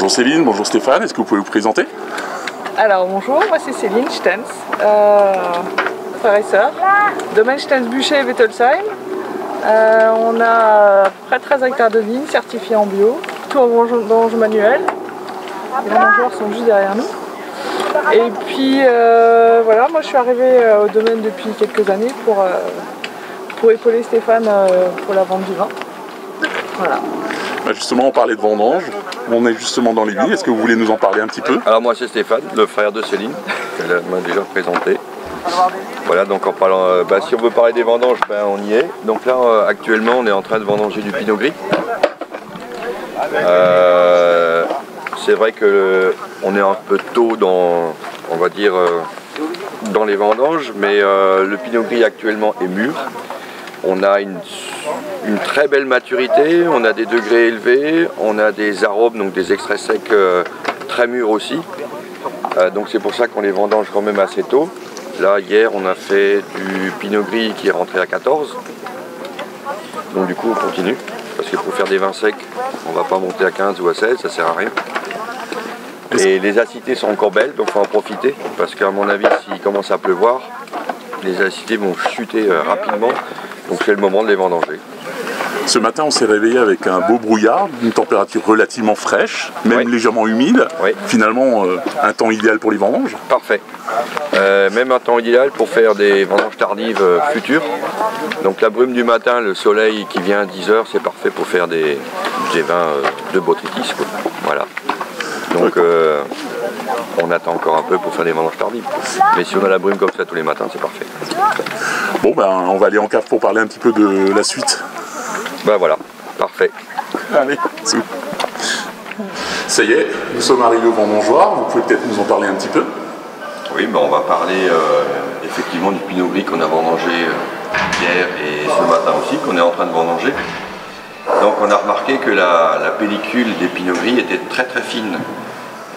Bonjour Céline, bonjour Stéphane, est-ce que vous pouvez vous présenter? Alors bonjour, moi c'est Céline Stenz, frère et sœur, domaine Stenz-Buchet et Wettelsheim. On a près de 13 hectares de vignes certifiées en bio, tout en vendange manuelle. Les vendangeurs sont juste derrière nous. Et puis voilà, moi je suis arrivée au domaine depuis quelques années pour épauler Stéphane pour la vente du vin. Voilà. Justement, on parlait de vendange, on est justement dans les vignes, est-ce que vous voulez nous en parler un petit peu? Alors moi c'est Stéphane, le frère de Céline, qu'elle m'a déjà présenté. Voilà, donc en parlant, si on veut parler des vendanges, on y est. Donc là actuellement on est en train de vendanger du pinot gris. C'est vrai qu'on est un peu tôt dans, on va dire, dans les vendanges, mais le pinot gris actuellement est mûr. On a une très belle maturité, on a des degrés élevés, on a des arômes, donc des extraits secs très mûrs aussi. Donc c'est pour ça qu'on les vendange quand même assez tôt. Là hier on a fait du pinot gris qui est rentré à 14. Donc du coup on continue, parce que pour faire des vins secs, on ne va pas monter à 15 ou à 16, ça sert à rien. Et les acidités sont encore belles, donc il faut en profiter, parce qu'à mon avis s'il commence à pleuvoir, les acidités vont chuter rapidement. Donc c'est le moment de les vendanger. Ce matin, on s'est réveillé avec un beau brouillard, une température relativement fraîche, même légèrement humide. Oui. Finalement, un temps idéal pour les vendanges. Parfait. Même un temps idéal pour faire des vendanges tardives futures. Donc la brume du matin, le soleil qui vient à 10 h, c'est parfait pour faire des vins de botrytis. Voilà. Donc on attend encore un peu pour faire des vendanges tardives. Mais si on a la brume comme ça tous les matins, c'est parfait. Bon, on va aller en cave pour parler un petit peu de la suite. Voilà, parfait. Allez, ça y est, nous sommes arrivés au vendangeoir, vous pouvez peut-être nous en parler un petit peu? Oui, on va parler effectivement du pinot gris qu'on a vendangé hier et ce matin aussi, qu'on est en train de vendanger. Donc on a remarqué que la pellicule des pinot gris était très très fine.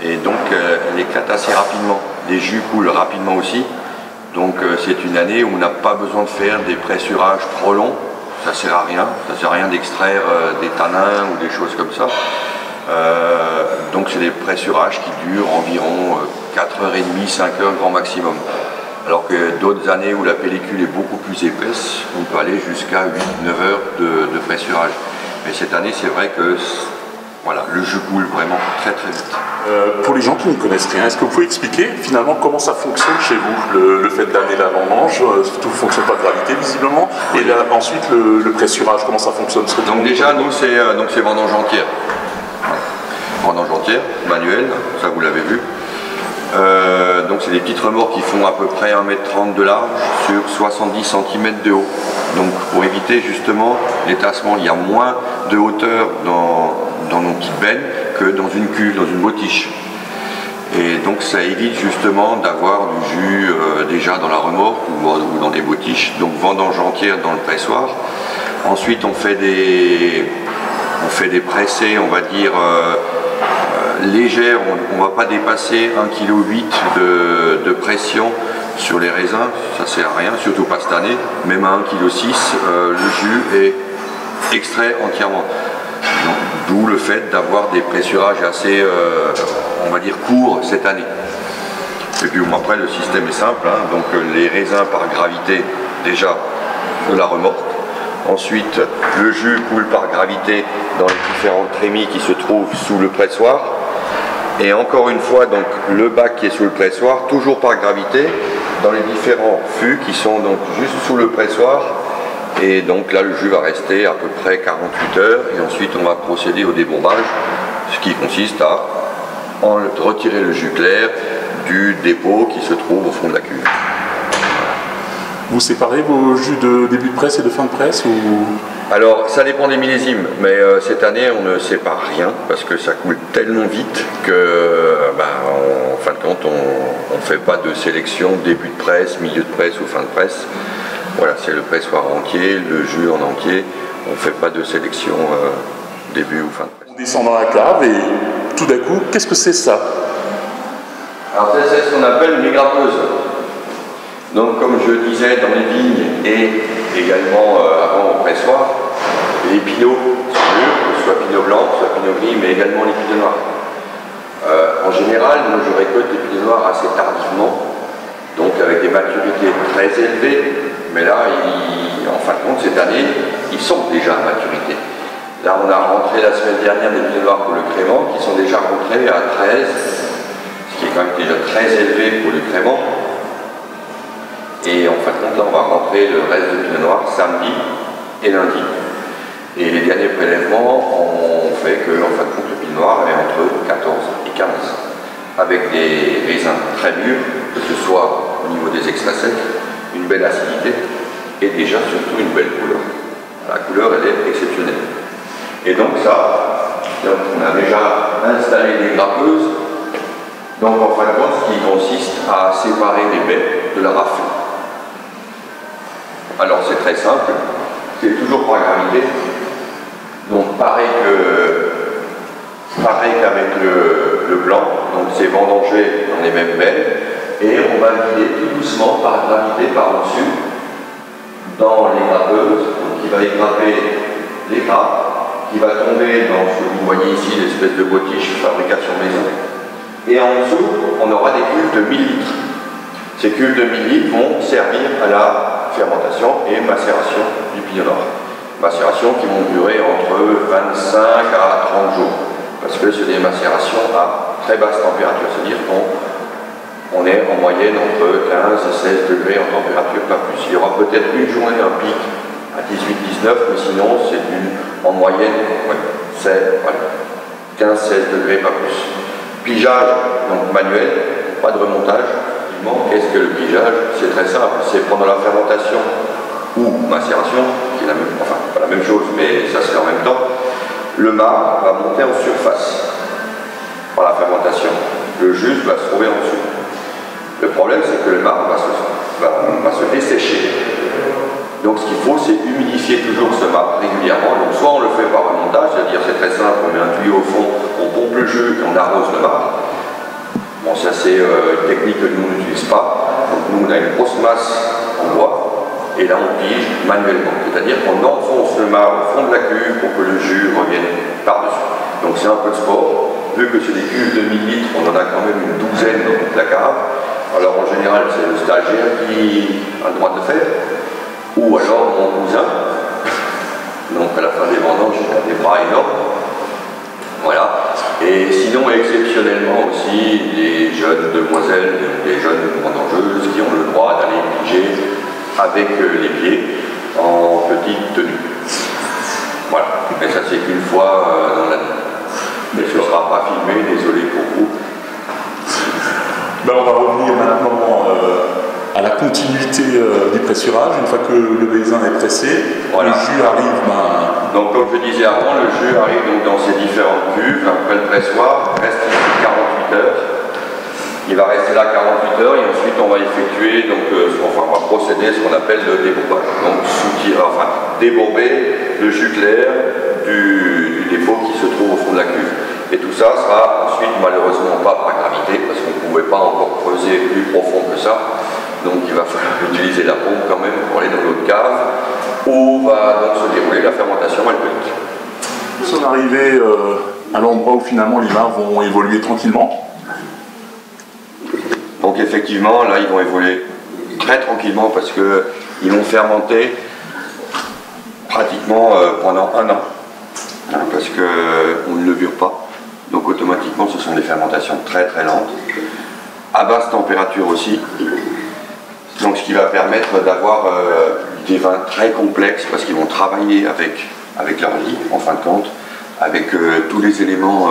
Et donc elle éclate assez rapidement. Les jus coulent rapidement aussi. Donc c'est une année où on n'a pas besoin de faire des pressurages trop longs. Ça sert à rien. Ça sert à rien d'extraire des tanins ou des choses comme ça. Donc c'est des pressurages qui durent environ 4h30, 5h grand maximum. Alors que d'autres années où la pellicule est beaucoup plus épaisse, on peut aller jusqu'à 8-9 heures de pressurage. Mais cette année c'est vrai que voilà, le jus coule vraiment très très vite. Pour les gens qui ne connaissent rien, est-ce que vous pouvez expliquer finalement comment ça fonctionne chez vous, le fait d'amener la vendange, tout ne fonctionne pas de gravité visiblement, et là, ensuite le pressurage, comment ça fonctionne? Donc déjà, nous c'est vendange entière. Vendange entière, manuelle, ça vous l'avez vu. Donc c'est des petites remorques qui font à peu près 1,30 m de large sur 70 cm de haut. Donc pour éviter justement les tassements, il y a moins de hauteur dans nos petites bennes que dans une cuve, dans une bottiche. Et donc ça évite justement d'avoir du jus déjà dans la remorque ou dans des bottiches. Donc vendange entière dans le pressoir. Ensuite on fait des pressés, on va dire légères, on ne va pas dépasser 1,8 kg de pression sur les raisins, ça sert à rien, surtout pas cette année. Même à 1,6 kg, le jus est extrait entièrement. D'où le fait d'avoir des pressurages assez, on va dire, courts cette année. Et puis après, le système est simple, donc les raisins par gravité déjà de la remorque. Ensuite, le jus coule par gravité dans les différentes trémies qui se trouvent sous le pressoir. Et encore une fois, donc le bac qui est sous le pressoir, toujours par gravité, dans les différents fûts qui sont donc juste sous le pressoir. Et donc là, le jus va rester à peu près 48 heures. Et ensuite, on va procéder au débombage, ce qui consiste à retirer le jus clair du dépôt qui se trouve au fond de la cuve. Vous séparez vos jus de début de presse et de fin de presse ou... Alors ça dépend des millésimes, mais cette année on ne sépare rien parce que ça coule tellement vite que en fin de compte on ne fait pas de sélection début de presse, milieu de presse ou fin de presse. Voilà, c'est le pressoir entier, le jus en entier, on ne fait pas de sélection début ou fin de presse. On descend dans la cave et tout d'un coup, qu'est-ce que c'est ça? Alors c'est ce qu'on appelle une égrappeuse. Donc comme je disais, dans les vignes et également avant au pressoir, les pinots sont mûrs, soit pinot blanc, soit pinot gris, mais également les pinots noirs. En général, moi, je récolte des Pinot Noirs assez tardivement, donc avec des maturités très élevées, mais là, en fin de compte, cette année, ils sont déjà à maturité. Là, on a rentré la semaine dernière des Pinot Noirs pour le crément qui sont déjà rentrés à 13, ce qui est quand même déjà très élevé pour le crément. Et en fin de compte, là, on va rentrer le reste de Pinot Noir samedi et lundi. Et les derniers prélèvements ont fait que, en fin de compte, le Pinot Noir est entre 14 et 15, avec des raisins très mûrs, que ce soit au niveau des extraits secs, une belle acidité et déjà surtout une belle couleur. La couleur, elle est exceptionnelle. Et donc ça, on a déjà installé des grappeuses, donc en fin de compte, ce qui consiste à séparer les baies de la rafle. Alors c'est très simple, c'est toujours par gravité. Donc pareil qu'avec le blanc, donc c'est vendangé dans les mêmes baies, et on va vider tout doucement par gravité par-dessus dans les grappeuses, donc qui va égrapper les grappes, qui va tomber dans ce que vous voyez ici, l'espèce de bottiche fabrication maison. Et en dessous, on aura des cuves de 1000 litres. Ces cuves de 1000 litres vont servir à la fermentation et macération du Pinot Noir. Macération qui vont durer entre 25 à 30 jours. Parce que c'est des macérations à très basse température. C'est-à-dire qu'on est en moyenne entre 15 et 16 degrés en température, pas plus. Il y aura peut-être une journée, un pic à 18-19, mais sinon c'est en moyenne, c'est 15-16 degrés, pas plus. Pigeage, donc manuel, pas de remontage. Qu'est-ce que le pigeage? C'est très simple, c'est pendant la fermentation ou macération, qui est la même, enfin pas la même chose, mais ça se fait en même temps, le marc va monter en surface par la fermentation. Le jus va se trouver en dessous. Le problème, c'est que le marc va se dessécher. Donc ce qu'il faut, c'est humidifier toujours ce marc régulièrement. Donc soit on le fait par remontage, c'est-à-dire c'est très simple, on met un tuyau au fond, on pompe le jus et on arrose le marc. Bon, ça c'est une technique que nous n'utilisons pas. Donc nous, on a une grosse masse en bois. Et là, on pige manuellement. C'est-à-dire qu'on enfonce le marc au fond de la cuve pour que le jus revienne par-dessus. Donc c'est un peu de sport. Vu que c'est des cuves de 1000 litres, on en a quand même une douzaine dans toute la cave. Alors en général, c'est le stagiaire qui a le droit de le faire. Ou alors mon cousin. Donc à la fin des vendanges, il a des bras énormes. Voilà. Et sinon, exceptionnellement aussi, des jeunes demoiselles, des jeunes vendangeuses qui ont le droit d'aller piger avec les pieds en petite tenue. Voilà. Mais ça, c'est qu'une fois dans l'année. Mais ce ne sera pas filmé, désolé pour vous. Ben, on va revenir maintenant à la continuité du pressurage. Une fois que le raisin est pressé, voilà. Le jus arrive. Donc, comme je disais avant, le jus arrive donc dans ces différentes cuves. Après le pressoir, reste ici 48 heures. Il va rester là 48 heures et ensuite on va effectuer, donc, on va procéder à ce qu'on appelle le débourbage. Donc, débourber le jus clair du dépôt qui se trouve au fond de la cuve. Et tout ça sera ensuite malheureusement pas par gravité parce qu'on ne pouvait pas encore creuser plus profond que ça. Donc il va falloir utiliser la pompe quand même pour aller dans l'autre cave où va donc se dérouler la fermentation alcoolique. Nous sommes arrivés à l'endroit où finalement les mares vont évoluer tranquillement. Donc effectivement là ils vont évoluer très tranquillement parce qu'ils vont fermenter pratiquement pendant 1 an. Parce qu'on ne levure pas. Donc automatiquement ce sont des fermentations très très lentes, à basse température aussi. Donc ce qui va permettre d'avoir des vins très complexes parce qu'ils vont travailler avec leur lit en fin de compte, avec tous les éléments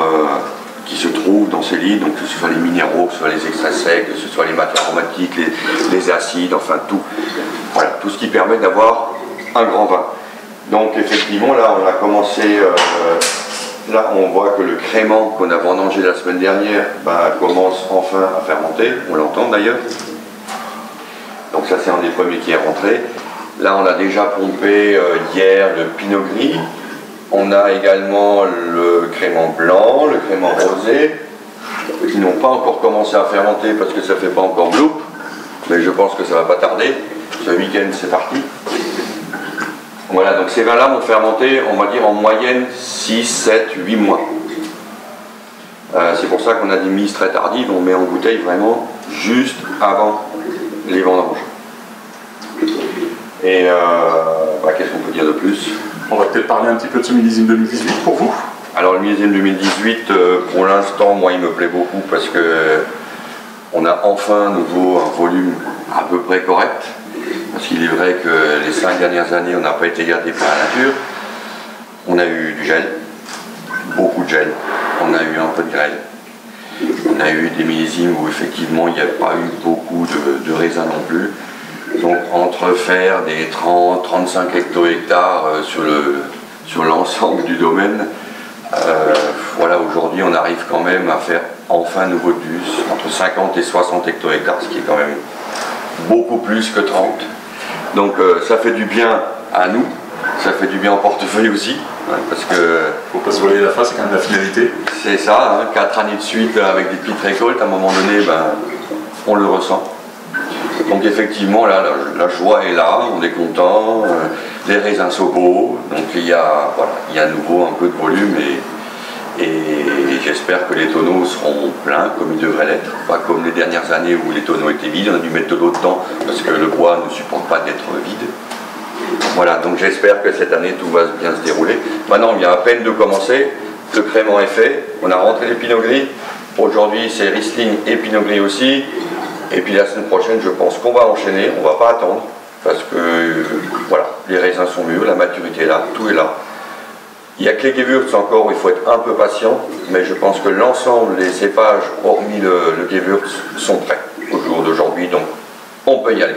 qui se trouvent dans ces lits, donc que ce soit les minéraux, que ce soit les extraits secs, que ce soit les matières aromatiques, les acides, enfin tout. Voilà, tout ce qui permet d'avoir un grand vin. Donc effectivement là on a commencé, là on voit que le crément qu'on a vendangé la semaine dernière commence enfin à fermenter, on l'entend d'ailleurs. Donc ça c'est un des premiers qui est rentré. Là on a déjà pompé hier le pinot gris. On a également le crément blanc, le crément rosé, qui n'ont pas encore commencé à fermenter parce que ça ne fait pas encore bloup. Mais je pense que ça ne va pas tarder. Ce week-end c'est parti. Voilà, donc ces vins-là vont fermenter, on va dire en moyenne 6, 7, 8 mois. C'est pour ça qu'on a des mises très tardives, on met en bouteille vraiment juste avant les vendanges. Et qu'est-ce qu'on peut dire de plus? On va peut-être parler un petit peu de ce millésime 2018 pour vous. Alors le millésime 2018, pour l'instant, moi il me plaît beaucoup parce que on a enfin à nouveau un volume à peu près correct. Parce qu'il est vrai que les 5 dernières années, on n'a pas été gardé par la nature. On a eu du gel, beaucoup de gel. On a eu un peu de grêle. On a eu des millésimes où effectivement il n'y a pas eu beaucoup de raisins non plus. Donc entre faire des 30-35 hecto-hectares sur l'ensemble du domaine, voilà, aujourd'hui on arrive quand même à faire enfin nouveau DUS entre 50 et 60 hecto-hectares, ce qui est quand même beaucoup plus que 30. Donc ça fait du bien à nous, ça fait du bien au portefeuille aussi, hein, parce que... Faut pas se voiler la face, c'est quand même la finalité. C'est ça, hein, 4 années de suite avec des petites récoltes, à un moment donné, on le ressent. Donc effectivement, là, la joie est là, on est content, les raisins sont beaux, donc il y a à nouveau un peu de volume et j'espère que les tonneaux seront pleins comme ils devraient l'être, pas comme les dernières années où les tonneaux étaient vides, on a dû mettre de l'eau dedans parce que le bois ne supporte pas d'être vide. Voilà, donc j'espère que cette année tout va bien se dérouler. Maintenant, il y a à peine de commencer, le crément est fait, on a rentré les Pinot Gris, aujourd'hui c'est Riesling et Pinot Gris aussi. Et puis la semaine prochaine, je pense qu'on va enchaîner, on ne va pas attendre, parce que voilà, les raisins sont mûrs, la maturité est là, tout est là. Il n'y a que les Gewürz encore où il faut être un peu patient, mais je pense que l'ensemble des cépages, hormis le Gewürz, sont prêts au jour d'aujourd'hui, donc on peut y aller.